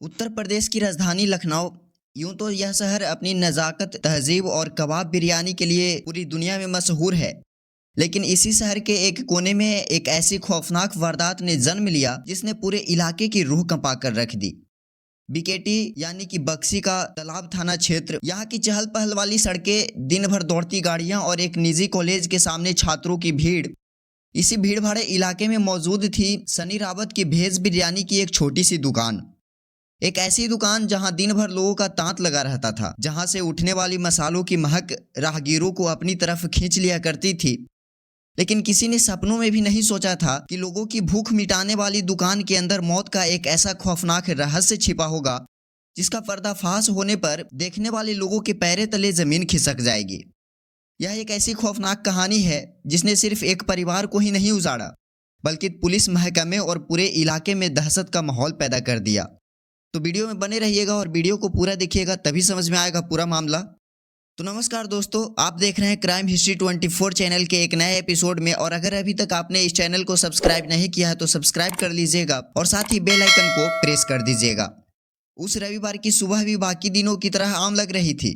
उत्तर प्रदेश की राजधानी लखनऊ। यूं तो यह शहर अपनी नज़ाकत, तहजीब और कबाब बिरयानी के लिए पूरी दुनिया में मशहूर है। लेकिन इसी शहर के एक कोने में एक ऐसी खौफनाक वारदात ने जन्म लिया जिसने पूरे इलाके की रूह कंपा कर रख दी। बीकेटी यानी कि बक्सी का तालाब थाना क्षेत्र, यहाँ की चहल पहल वाली सड़कें, दिन भर दौड़ती गाड़ियाँ और एक निजी कॉलेज के सामने छात्रों की भीड़। इसी भीड़ भाड़े इलाके में मौजूद थी सनी रावत की भेज बिरयानी की एक छोटी सी दुकान। एक ऐसी दुकान जहां दिन भर लोगों का तांत लगा रहता था, जहां से उठने वाली मसालों की महक राहगीरों को अपनी तरफ खींच लिया करती थी। लेकिन किसी ने सपनों में भी नहीं सोचा था कि लोगों की भूख मिटाने वाली दुकान के अंदर मौत का एक ऐसा खौफनाक रहस्य छिपा होगा जिसका पर्दाफाश होने पर देखने वाले लोगों के पैरे तले जमीन खिसक जाएगी। यह एक ऐसी खौफनाक कहानी है जिसने सिर्फ एक परिवार को ही नहीं उजाड़ा, बल्कि पुलिस महकमे और पूरे इलाके में दहशत का माहौल पैदा कर दिया। तो वीडियो में बने रहिएगा और वीडियो को पूरा देखिएगा, तभी समझ में आएगा पूरा मामला। तो नमस्कार दोस्तों, आप देख रहे हैं क्राइम हिस्ट्री 24 चैनल के एक नए एपिसोड में। और अगर अभी तक आपने इस चैनल को सब्सक्राइब नहीं किया है तो सब्सक्राइब कर लीजिएगा और साथ ही बेल आइकन को प्रेस कर दीजिएगा। उस रविवार की सुबह भी बाकी दिनों की तरह आम लग रही थी,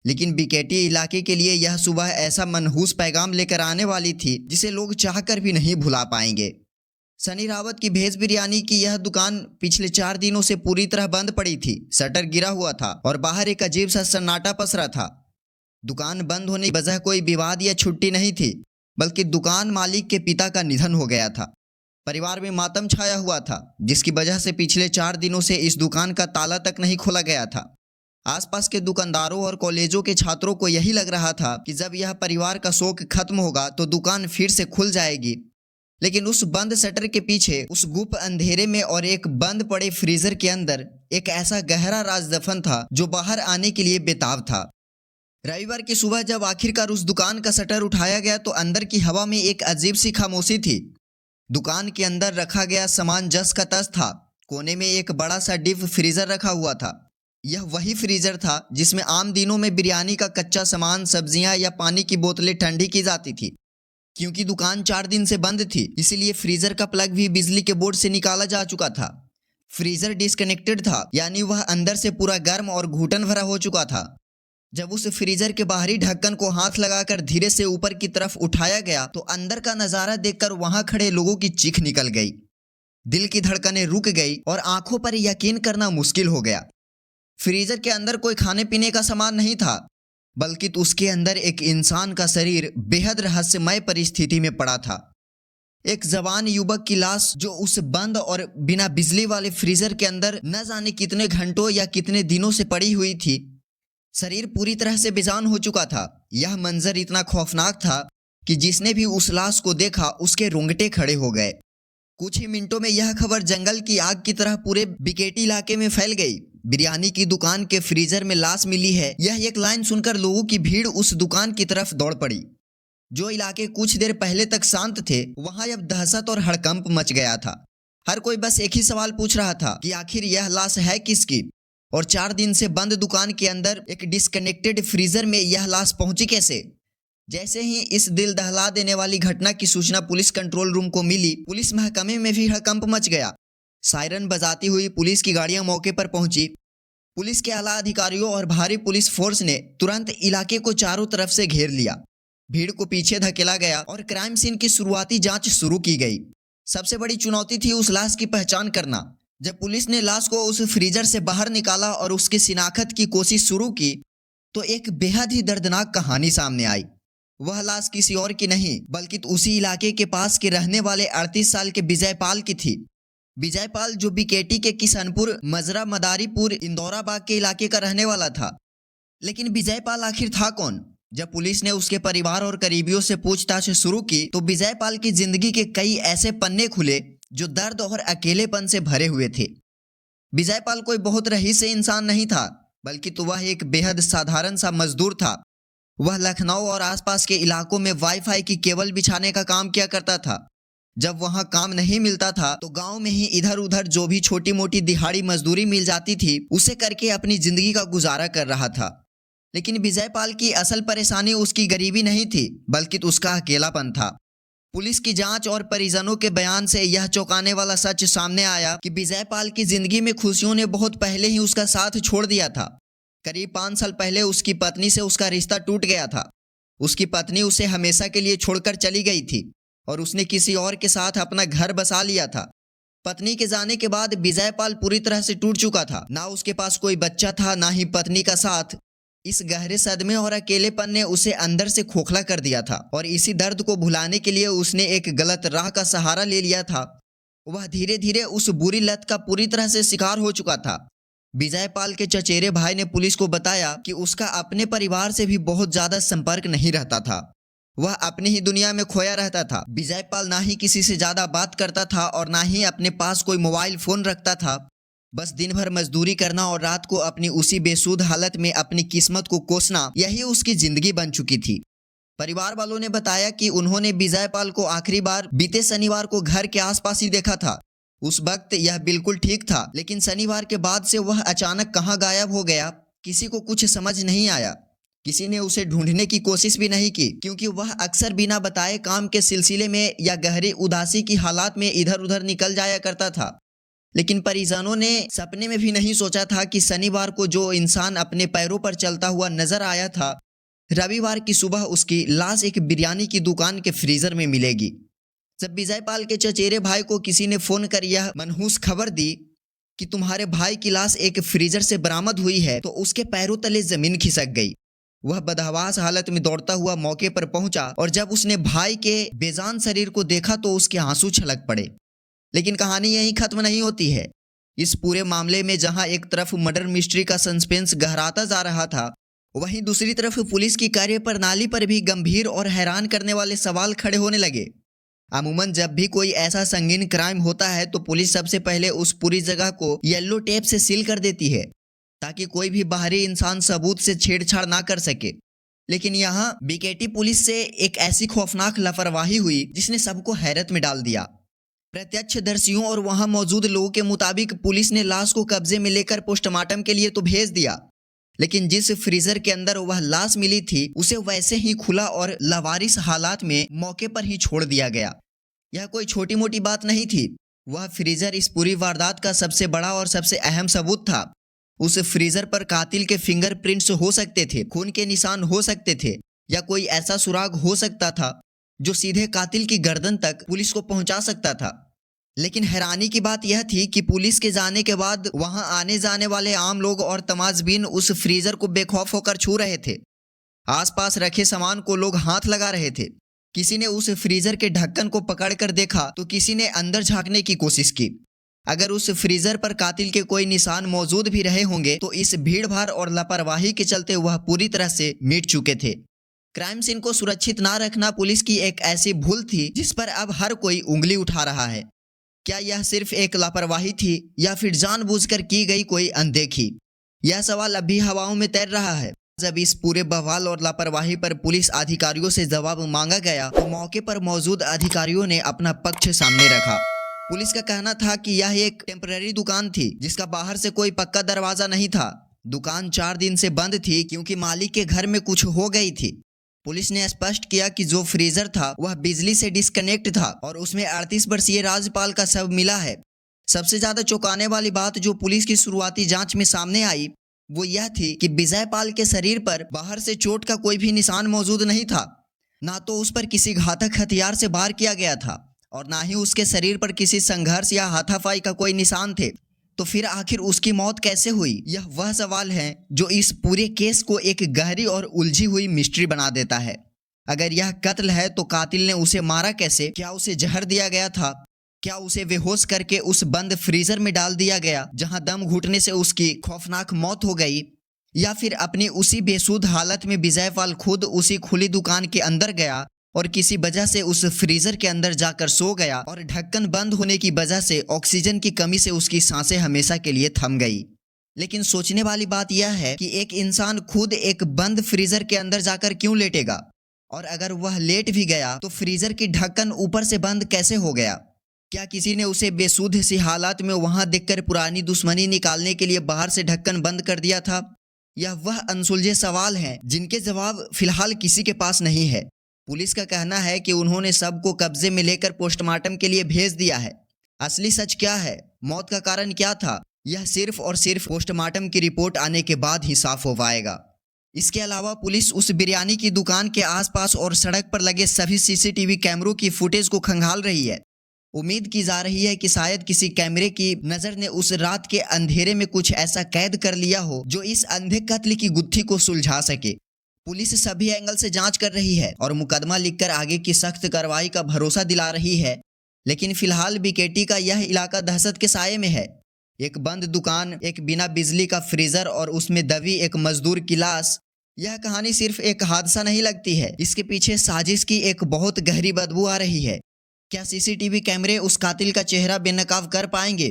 लेकिन बीकेटी इलाके के लिए यह सुबह ऐसा मनहूस पैगाम लेकर आने वाली थी जिसे लोग चाहकर भी नहीं भुला पाएंगे। सनी रावत की भेज बिरयानी की यह दुकान पिछले 4 दिनों से पूरी तरह बंद पड़ी थी। शटर गिरा हुआ था और बाहर एक अजीब सा सन्नाटा पसरा था। दुकान बंद होने की वजह कोई विवाद या छुट्टी नहीं थी, बल्कि दुकान मालिक के पिता का निधन हो गया था। परिवार में मातम छाया हुआ था, जिसकी वजह से पिछले 4 दिनों से इस दुकान का ताला तक नहीं खोला गया था। आसपास के दुकानदारों और कॉलेजों के छात्रों को यही लग रहा था कि जब यह परिवार का शोक खत्म होगा तो दुकान फिर से खुल जाएगी। लेकिन उस बंद शटर के पीछे, उस गुप्त अंधेरे में और एक बंद पड़े फ्रीजर के अंदर एक ऐसा गहरा राज दफन था जो बाहर आने के लिए बेताब था। रविवार की सुबह जब आखिरकार उस दुकान का शटर उठाया गया तो अंदर की हवा में एक अजीब सी खामोशी थी। दुकान के अंदर रखा गया सामान जस का तस था। कोने में एक बड़ा सा डीप फ्रीजर रखा हुआ था। यह वही फ्रीजर था जिसमें आम दिनों में बिरयानी का कच्चा सामान, सब्जियां या पानी की बोतलें ठंडी की जाती थी। क्योंकि दुकान 4 दिन से बंद थी, इसीलिए फ्रीजर का प्लग भी बिजली के बोर्ड से निकाला जा चुका था। फ्रीजर डिस्कनेक्टेड था, यानी वह अंदर से पूरा गर्म और घुटन भरा हो चुका था। जब उस फ्रीजर के बाहरी ढक्कन को हाथ लगाकर धीरे से ऊपर की तरफ उठाया गया तो अंदर का नजारा देखकर वहां खड़े लोगों की चीख निकल गई। दिल की धड़कनें रुक गई और आंखों पर यकीन करना मुश्किल हो गया। फ्रीजर के अंदर कोई खाने पीने का सामान नहीं था, बल्कि उसके अंदर एक इंसान का शरीर बेहद रहस्यमय परिस्थिति में पड़ा था। एक जवान युवक की लाश जो उस बंद और बिना बिजली वाले फ्रीजर के अंदर न जाने कितने घंटों या कितने दिनों से पड़ी हुई थी। शरीर पूरी तरह से बेजान हो चुका था। यह मंजर इतना खौफनाक था कि जिसने भी उस लाश को देखा उसके रोंगटे खड़े हो गए। कुछ ही मिनटों में यह खबर जंगल की आग की तरह पूरे बीकेटी इलाके में फैल गई। बिरयानी की दुकान के फ्रीजर में लाश मिली है, यह एक लाइन सुनकर लोगों की भीड़ उस दुकान की तरफ दौड़ पड़ी। जो इलाके कुछ देर पहले तक शांत थे, वहां अब दहशत और हड़कंप मच गया था। हर कोई बस एक ही सवाल पूछ रहा था कि आखिर यह लाश है किसकी, और 4 दिन से बंद दुकान के अंदर एक डिस्कनेक्टेड फ्रीजर में यह लाश पहुंची कैसे। जैसे ही इस दिल दहला देने वाली घटना की सूचना पुलिस कंट्रोल रूम को मिली, पुलिस महकमे में भी हड़कंप मच गया। सायरन बजाती हुई पुलिस की गाड़ियां मौके पर पहुंची। पुलिस के आला अधिकारियों और भारी पुलिस फोर्स ने तुरंत इलाके को चारों तरफ से घेर लिया। भीड़ को पीछे धकेला गया और क्राइम सीन की शुरुआती जांच शुरू की गई। सबसे बड़ी चुनौती थी उस लाश की पहचान करना। जब पुलिस ने लाश को उस फ्रीजर से बाहर निकाला और उसकी शिनाख्त की कोशिश शुरू की तो एक बेहद ही दर्दनाक कहानी सामने आई। वह लाश किसी और की नहीं, बल्कि उसी इलाके के पास के रहने वाले 38 साल के विजय पाल की थी। विजय पाल जो बीकेटी के किशनपुर, मजरा मदारीपुर, इंदौराबाग के इलाके का रहने वाला था। लेकिन विजय पाल आखिर था कौन? जब पुलिस ने उसके परिवार और करीबियों से पूछताछ शुरू की तो विजय पाल की जिंदगी के कई ऐसे पन्ने खुले जो दर्द और अकेलेपन से भरे हुए थे। विजय पाल कोई बहुत रईस इंसान नहीं था, बल्कि तो वह एक बेहद साधारण सा मजदूर था। वह लखनऊ और आसपास के इलाकों में वाईफाई की केबल बिछाने का काम किया करता था। जब वहां काम नहीं मिलता था तो गांव में ही इधर उधर जो भी छोटी मोटी दिहाड़ी मजदूरी मिल जाती थी उसे करके अपनी जिंदगी का गुजारा कर रहा था। लेकिन विजय पाल की असल परेशानी उसकी गरीबी नहीं थी, बल्कि उसका अकेलापन था। पुलिस की जांच और परिजनों के बयान से यह चौंकाने वाला सच सामने आया कि विजयपाल की जिंदगी में खुशियों ने बहुत पहले ही उसका साथ छोड़ दिया था। करीब 5 साल पहले उसकी पत्नी से उसका रिश्ता टूट गया था। उसकी पत्नी उसे हमेशा के लिए छोड़कर चली गई थी और उसने किसी और के साथ अपना घर बसा लिया था। पत्नी के जाने के बाद विजयपाल पूरी तरह से टूट चुका था। ना उसके पास कोई बच्चा था, ना ही पत्नी का साथ। इस गहरे सदमे और अकेलेपन ने उसे अंदर से खोखला कर दिया था और इसी दर्द को भुलाने के लिए उसने एक गलत राह का सहारा ले लिया था। वह धीरे धीरे उस बुरी लत का पूरी तरह से शिकार हो चुका था। विजयपाल के चचेरे भाई ने पुलिस को बताया कि उसका अपने परिवार से भी बहुत ज्यादा संपर्क नहीं रहता था। वह अपनी ही दुनिया में खोया रहता था। विजयपाल ना ही किसी से ज्यादा बात करता था और ना ही अपने पास कोई मोबाइल फोन रखता था। बस दिन भर मजदूरी करना और रात को अपनी उसी बेसुध हालत में अपनी किस्मत को कोसना, यही उसकी जिंदगी बन चुकी थी। परिवार वालों ने बताया कि उन्होंने विजयपाल को आखिरी बार बीते शनिवार को घर के आसपास ही देखा था। उस वक्त यह बिल्कुल ठीक था, लेकिन शनिवार के बाद से वह अचानक कहाँ गायब हो गया, किसी को कुछ समझ नहीं आया। किसी ने उसे ढूंढने की कोशिश भी नहीं की, क्योंकि वह अक्सर बिना बताए काम के सिलसिले में या गहरी उदासी की हालात में इधर उधर निकल जाया करता था। लेकिन परिजनों ने सपने में भी नहीं सोचा था कि शनिवार को जो इंसान अपने पैरों पर चलता हुआ नजर आया था, रविवार की सुबह उसकी लाश एक बिरयानी की दुकान के फ्रीजर में मिलेगी। जब विजयपाल के चचेरे भाई को किसी ने फोन कर यह मनहूस खबर दी कि तुम्हारे भाई की लाश एक फ्रीजर से बरामद हुई है, तो उसके पैरों तले जमीन खिसक गई। वह बदहवास हालत में दौड़ता हुआ मौके पर पहुंचा और जब उसने भाई के बेजान शरीर को देखा तो उसके आंसू छलक पड़े। लेकिन कहानी यहीं खत्म नहीं होती है। इस पूरे मामले में जहां एक तरफ मर्डर मिस्ट्री का सस्पेंस गहराता जा रहा था, वहीं दूसरी तरफ पुलिस की कार्यप्रणाली पर भी गंभीर और हैरान करने वाले सवाल खड़े होने लगे। अमूमन जब भी कोई ऐसा संगीन क्राइम होता है तो पुलिस सबसे पहले उस पूरी जगह को येलो टेप से सील कर देती है, ताकि कोई भी बाहरी इंसान सबूत से छेड़छाड़ ना कर सके। लेकिन यहाँ बीकेटी पुलिस से एक ऐसी खौफनाक लापरवाही हुई जिसने सबको हैरत में डाल दिया। प्रत्यक्षदर्शियों और वहां मौजूद लोगों के मुताबिक पुलिस ने लाश को कब्जे में लेकर पोस्टमार्टम के लिए तो भेज दिया, लेकिन जिस फ्रीजर के अंदर वह लाश मिली थी उसे वैसे ही खुला और लावारिस हालात में मौके पर ही छोड़ दिया गया। यह कोई छोटी मोटी बात नहीं थी। वह फ्रीजर इस पूरी वारदात का सबसे बड़ा और सबसे अहम सबूत था। उस फ्रीजर पर कातिल के फिंगरप्रिंट्स हो सकते थे, खून के निशान हो सकते थे, या कोई ऐसा सुराग हो सकता था जो सीधे कातिल की गर्दन तक पुलिस को पहुंचा सकता था। लेकिन हैरानी की बात यह थी कि पुलिस के जाने के बाद वहां आने जाने वाले आम लोग और तमाशबीन उस फ्रीजर को बेखौफ होकर छू रहे थे। आसपास रखे सामान को लोग हाथ लगा रहे थे। किसी ने उस फ्रीजर के ढक्कन को पकड़कर देखा तो किसी ने अंदर झांकने की कोशिश की। अगर उस फ्रीजर पर कातिल के कोई निशान मौजूद भी रहे होंगे तो इस भीड़भाड़ और लापरवाही के चलते वह पूरी तरह से मिट चुके थे। क्राइम सीन को सुरक्षित ना रखना पुलिस की एक ऐसी भूल थी जिस पर अब हर कोई उंगली उठा रहा है। क्या यह सिर्फ एक लापरवाही थी या फिर जानबूझकर की गई कोई अनदेखी? यह सवाल अभी हवाओं में तैर रहा है। जब इस पूरे बवाल और लापरवाही पर पुलिस अधिकारियों से जवाब मांगा गया तो मौके पर मौजूद अधिकारियों ने अपना पक्ष सामने रखा। पुलिस का कहना था कि यह एक टेम्पररी दुकान थी जिसका बाहर से कोई पक्का दरवाजा नहीं था। दुकान 4 दिन से बंद थी क्योंकि मालिक के घर में कुछ हो गई थी। पुलिस ने स्पष्ट किया कि जो फ्रीजर था वह बिजली से डिस्कनेक्ट था और उसमें 38 वर्षीय राजपाल का शव मिला है। सबसे ज्यादा चौंकाने वाली बात जो पुलिस की शुरुआती जांच में सामने आई वो यह थी कि विजयपाल के शरीर पर बाहर से चोट का कोई भी निशान मौजूद नहीं था। ना तो उस पर किसी घातक हथियार से वार किया गया था और ना ही उसके शरीर पर किसी संघर्ष या हाथापाई का कोई निशान थे। तो फिर आखिर उसकी मौत कैसे हुई? यह वह सवाल है जो इस पूरे केस को एक गहरी और उलझी हुई मिस्ट्री बना देता है। अगर यह कत्ल है तो कातिल ने उसे मारा कैसे? क्या उसे जहर दिया गया था? क्या उसे बेहोश करके उस बंद फ्रीजर में डाल दिया गया जहां दम घुटने से उसकी खौफनाक मौत हो गई? या फिर अपनी उसी बेसुध हालत में विजयपाल खुद उसी खुली दुकान के अंदर गया और किसी वजह से उस फ्रीजर के अंदर जाकर सो गया और ढक्कन बंद होने की वजह से ऑक्सीजन की कमी से उसकी सांसें हमेशा के लिए थम गई? लेकिन सोचने वाली बात यह है कि एक इंसान खुद एक बंद फ्रीजर के अंदर जाकर क्यों लेटेगा? और अगर वह लेट भी गया तो फ्रीजर की ढक्कन ऊपर से बंद कैसे हो गया? क्या किसी ने उसे बेसुध सी हालात में वहां देखकर पुरानी दुश्मनी निकालने के लिए बाहर से ढक्कन बंद कर दिया था? यह वह अनसुलझे सवाल हैं जिनके जवाब फिलहाल किसी के पास नहीं है। पुलिस का कहना है कि उन्होंने शव को कब्जे में लेकर पोस्टमार्टम के लिए भेज दिया है। असली सच क्या है, मौत का कारण क्या था, यह सिर्फ और सिर्फ पोस्टमार्टम की रिपोर्ट आने के बाद ही साफ हो पाएगा। इसके अलावा पुलिस उस बिरयानी की दुकान के आसपास और सड़क पर लगे सभी सीसीटीवी कैमरों की फुटेज को खंगाल रही है। उम्मीद की जा रही है कि शायद किसी कैमरे की नज़र ने उस रात के अंधेरे में कुछ ऐसा कैद कर लिया हो जो इस अंधे कत्ल की गुत्थी को सुलझा सके। पुलिस सभी एंगल से जांच कर रही है और मुकदमा लिखकर आगे की सख्त कार्रवाई का भरोसा दिला रही है। लेकिन फिलहाल बीकेटी का यह इलाका दहशत के साये में है। एक बंद दुकान, एक बिना बिजली का फ्रीजर और उसमें दबी एक मजदूर की लाश। यह कहानी सिर्फ एक हादसा नहीं लगती है, इसके पीछे साजिश की एक बहुत गहरी बदबू आ रही है। क्या सीसीटीवी कैमरे उस कातिल का चेहरा बेनकाब कर पाएंगे?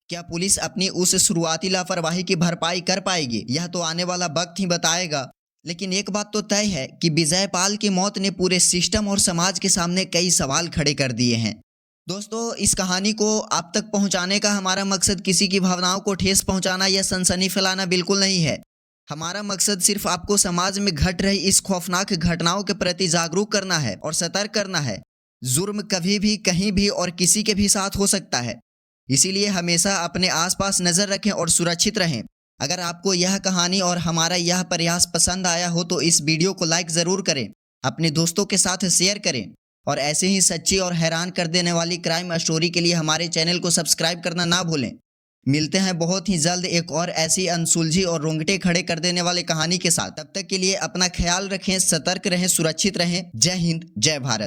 क्या पुलिस अपनी उस शुरुआती लापरवाही की भरपाई कर पाएगी? यह तो आने वाला वक्त ही बताएगा। लेकिन एक बात तो तय है कि विजय पाल की मौत ने पूरे सिस्टम और समाज के सामने कई सवाल खड़े कर दिए हैं। दोस्तों, इस कहानी को आप तक पहुंचाने का हमारा मकसद किसी की भावनाओं को ठेस पहुंचाना या सनसनी फैलाना बिल्कुल नहीं है। हमारा मकसद सिर्फ आपको समाज में घट रही इस खौफनाक घटनाओं के प्रति जागरूक करना है और सतर्क करना है। जुर्म कभी भी, कहीं भी और किसी के भी साथ हो सकता है, इसीलिए हमेशा अपने आसपास नज़र रखें और सुरक्षित रहें। अगर आपको यह कहानी और हमारा यह प्रयास पसंद आया हो तो इस वीडियो को लाइक ज़रूर करें, अपने दोस्तों के साथ शेयर करें और ऐसे ही सच्ची और हैरान कर देने वाली क्राइम स्टोरी के लिए हमारे चैनल को सब्सक्राइब करना ना भूलें। मिलते हैं बहुत ही जल्द एक और ऐसी अनसुलझी और रोंगटे खड़े कर देने वाली कहानी के साथ। तब तक के लिए अपना ख्याल रखें, सतर्क रहें, सुरक्षित रहें। जय हिंद, जय भारत।